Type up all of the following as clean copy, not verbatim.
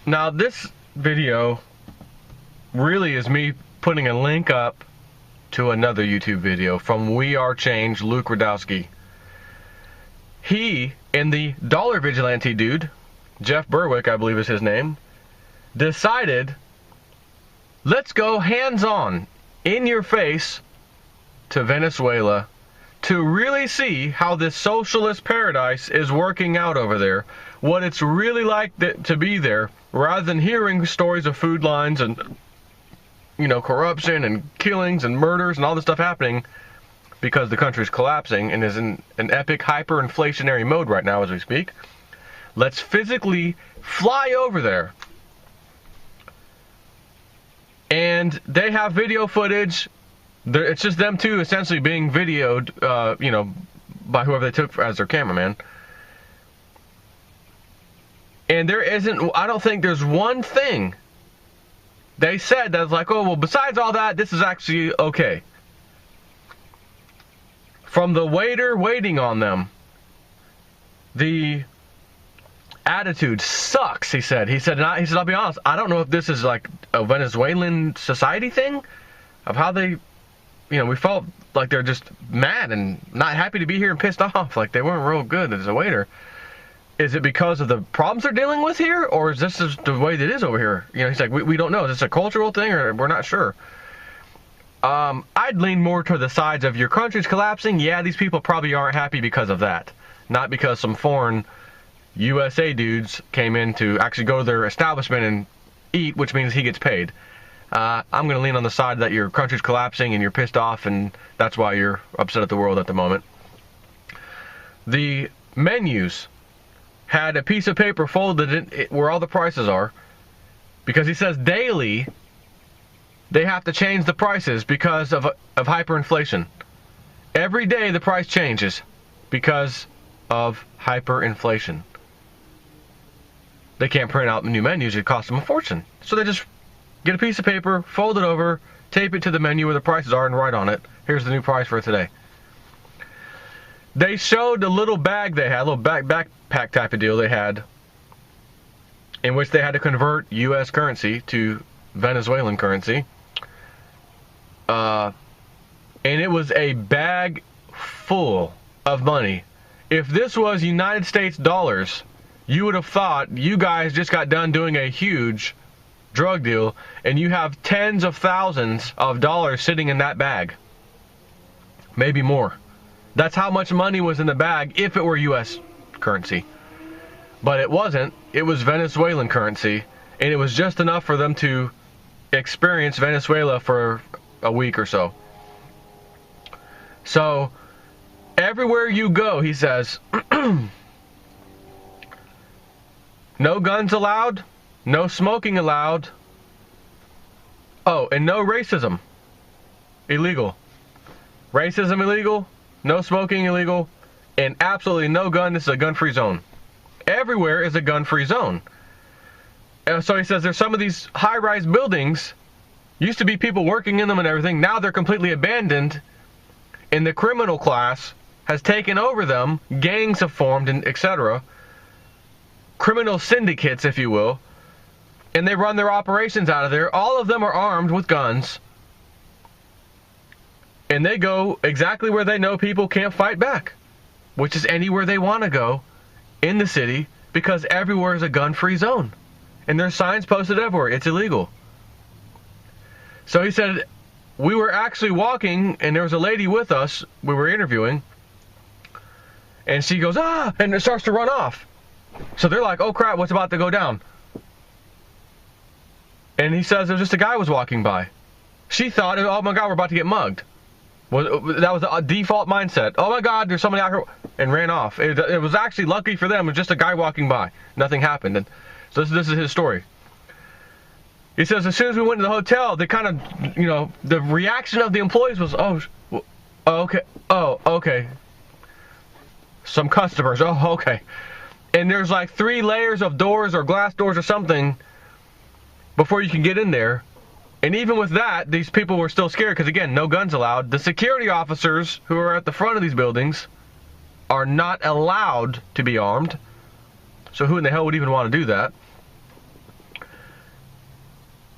Now this video really is me putting a link up to another YouTube video from We Are Change, Luke Radowski. He and the dollar vigilante dude, Jeff Berwick, I believe is his name, decided, let's go hands-on, in your face, to Venezuela to really see how this socialist paradise is working out over there, what it's really like to be there, rather than hearing stories of food lines and, you know, corruption and killings and murders and all this stuff happening because the country's collapsing and is in an epic hyperinflationary mode right now as we speak. Let's physically fly over there. And they have video footage. It's just them two essentially being videoed, you know, by whoever they took as their cameraman. And there isn't, I don't think there's one thing they said that's like, oh, well, besides all that, this is actually okay. From the waiter waiting on them, the attitude sucks, he said. He said, I'll be honest, I don't know if this is like a Venezuelan society thing, of how they, you know, we felt like they're just mad and not happy to be here and pissed off, like they weren't real good as a waiter. Is it because of the problems they're dealing with here, or is this just the way that it is over here? You know, he's like, we don't know. Is this a cultural thing, or we're not sure? I'd lean more to the sides of your country's collapsing. Yeah, these people probably aren't happy because of that. Not because some foreign USA dudes came in to actually go to their establishment and eat, which means he gets paid. I'm going to lean on the side that your country's collapsing and you're pissed off, and that's why you're upset at the world at the moment. The menus had a piece of paper folded in where all the prices are, because he says daily they have to change the prices because of hyperinflation. Every day the price changes because of hyperinflation. They can't print out new menus, it costs them a fortune. So they just get a piece of paper, fold it over, tape it to the menu where the prices are, and write on it, here's the new price for today. They showed a little bag they had, a little backpack type of deal they had, in which they had to convert U.S. currency to Venezuelan currency. And it was a bag full of money. If this was United States dollars, you would have thought you guys just got done doing a huge drug deal, and you have tens of thousands of dollars sitting in that bag. Maybe more. That's how much money was in the bag if it were U.S. currency. But it wasn't. It was Venezuelan currency, and it was just enough for them to experience Venezuela for a week or so. So, everywhere you go, he says, no guns allowed, no smoking allowed, oh, and no racism. Illegal. Racism illegal, no smoking illegal, and absolutely no gun. This is a gun-free zone. Everywhere is a gun-free zone. So he says there's some of these high-rise buildings, used to be people working in them and everything, now they're completely abandoned, and the criminal class has taken over them, gangs have formed, and etc. Criminal syndicates, if you will, and they run their operations out of there. All of them are armed with guns, and they go exactly where they know people can't fight back, which is anywhere they want to go in the city, because everywhere is a gun-free zone. And there's signs posted everywhere. It's illegal. So he said, we were actually walking, and there was a lady with us we were interviewing, and she goes, ah, and it starts to run off. So they're like, oh crap, what's about to go down? And he says, there's just a guy was walking by. She thought, oh my God, we're about to get mugged. That was a default mindset. Oh my God, there's somebody out here, and ran off. It was actually lucky for them. It was just a guy walking by. Nothing happened. And so this is his story. He says, as soon as we went to the hotel, they kind of, you know, the reaction of the employees was, oh, okay. Some customers, oh, okay. And there's like 3 layers of doors or glass doors or something before you can get in there. And even with that, these people were still scared because, again, no guns allowed. The security officers who are at the front of these buildings are not allowed to be armed. So who in the hell would even want to do that?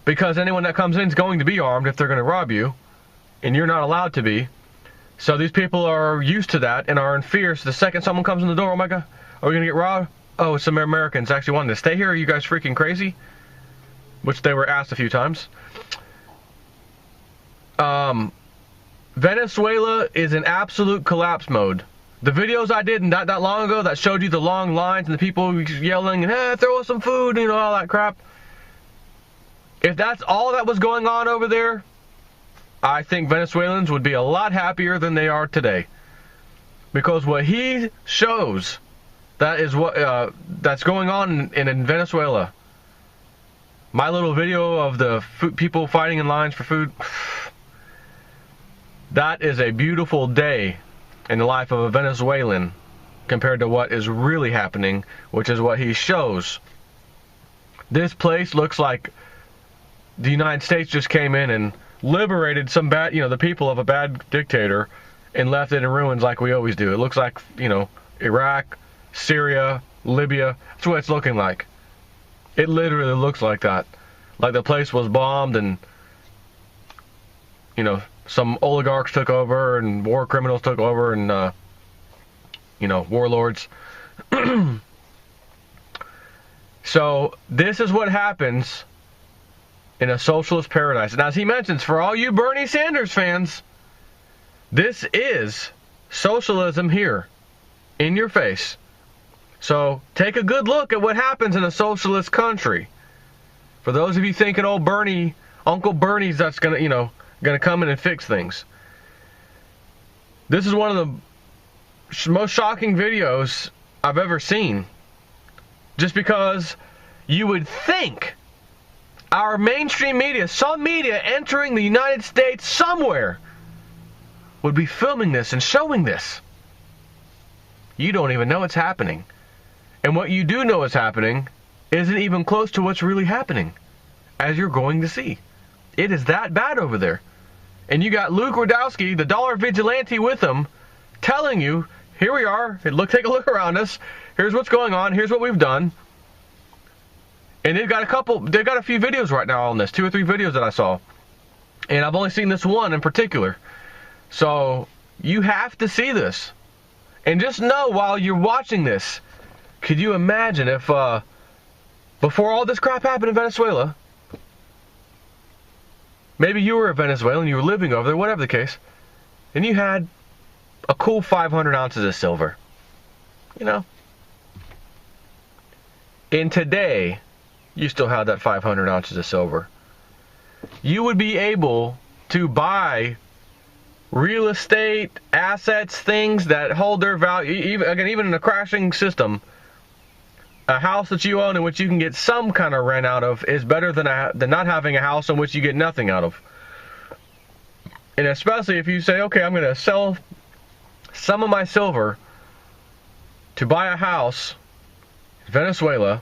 because anyone that comes in is going to be armed if they're going to rob you, and you're not allowed to be. So these people are used to that and are in fear. So the second someone comes in the door, oh my God, are we going to get robbed? Oh, some Americans actually wanted to stay here. Are you guys freaking crazy? Which they were asked a few times. Venezuela is in absolute collapse mode. The videos I did not that long ago that showed you the long lines and the people yelling, hey, throw us some food, you know, all that crap. If that's all that was going on over there, I think Venezuelans would be a lot happier than they are today. Because what he shows, that is what that's going on in Venezuela. My little video of the people fighting in lines for food, that is a beautiful day in the life of a Venezuelan compared to what is really happening, which is what he shows. This place looks like the United States just came in and liberated some bad, the people of a bad dictator and left it in ruins like we always do. It looks like, Iraq, Syria, Libya. That's what it's looking like. It literally looks like that. Like the place was bombed and, some oligarchs took over and war criminals took over and, warlords. So this is what happens in a socialist paradise. And as he mentions, for all you Bernie Sanders fans, this is socialism here in your face. So take a good look at what happens in a socialist country. For those of you thinking, oh, Bernie, Uncle Bernie's that's gonna come in and fix things. This is one of the most shocking videos I've ever seen. Just because you would think our mainstream media, some media entering the United States somewhere, would be filming this and showing this. You don't even know it's happening. And what you do know is happening isn't even close to what's really happening, as you're going to see. It is that bad over there. And you got Luke Rudowski, the dollar vigilante, with him, telling you, here we are, take a look around us, here's what's going on, here's what we've done. And they've got a few videos right now on this, 2 or 3 videos that I saw. And I've only seen this one in particular. So you have to see this. And just know while you're watching this, could you imagine if before all this crap happened in Venezuela, maybe you were a Venezuelan, you were living over there, whatever the case, and you had a cool 500 ounces of silver. And today, you still have that 500 ounces of silver. You would be able to buy real estate, assets, things that hold their value, even in a crashing system. A house that you own in which you can get some kind of rent out of is better than not having a house in which you get nothing out of. And especially if you say, okay, I'm going to sell some of my silver to buy a house in Venezuela.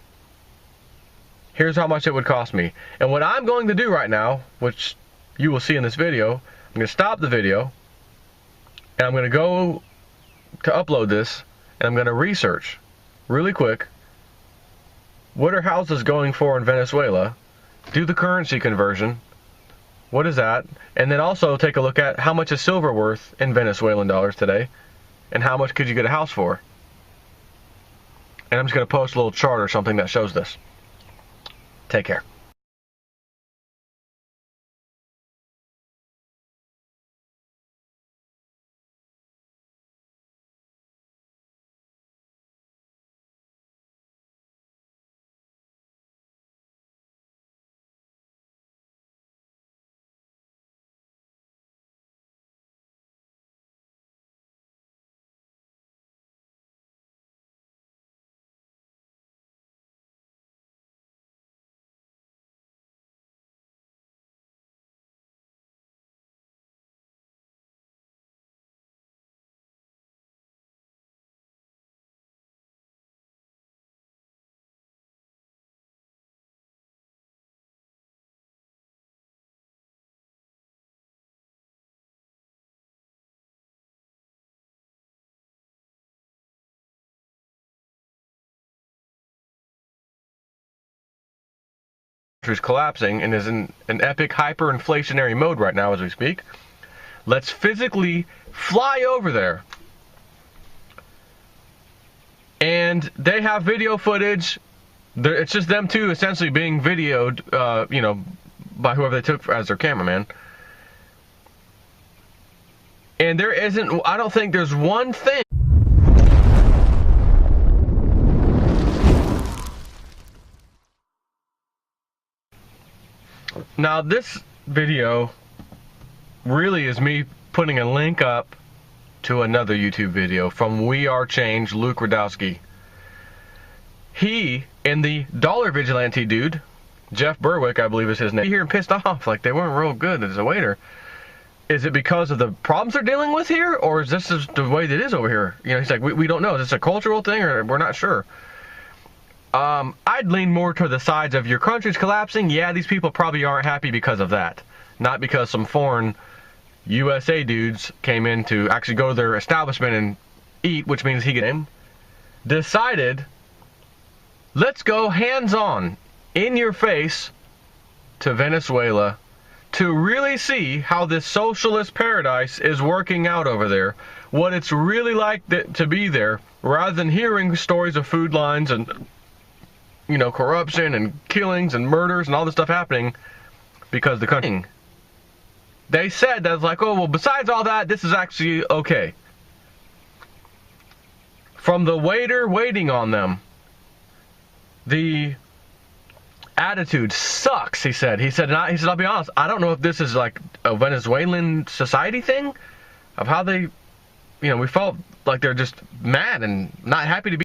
Here's how much it would cost me. And what I'm going to do right now, which you will see in this video, I'm going to stop the video, and I'm going to go to upload this, and I'm going to research really quick, what are houses going for in Venezuela, do the currency conversion, what is that, and then also take a look at how much is silver worth in Venezuelan dollars today, and how much could you get a house for. And I'm just going to post a little chart or something that shows this. Take care. country's collapsing and is in an epic hyperinflationary mode right now as we speak. Let's physically fly over there. And they have video footage. It's just them two essentially being videoed, by whoever they took as their cameraman. And I don't think there's one thing. Now this video really is me putting a link up to another YouTube video from We Are Change, Luke Radowski. He and the dollar vigilante dude, Jeff Berwick, I believe is his name, here and pissed off like they weren't real good as a waiter. Is it because of the problems they're dealing with here, or is this just the way that it is over here? He's like, we don't know. Is this a cultural thing, or we're not sure? I'd lean more to the sides of your country's collapsing. Yeah, these people probably aren't happy because of that. Not because some foreign USA dudes came in to actually go to their establishment and eat, which means decided, let's go hands-on, in your face, to Venezuela to really see how this socialist paradise is working out over there, what it's really like to be there, rather than hearing stories of food lines and, corruption and killings and murders and all this stuff happening because the country. They said that it's like, oh, well, besides all that, this is actually okay. From the waiter waiting on them, the attitude sucks, he said. He said, I'll be honest, I don't know if this is like a Venezuelan society thing, of how they, we felt like they're just mad and not happy to be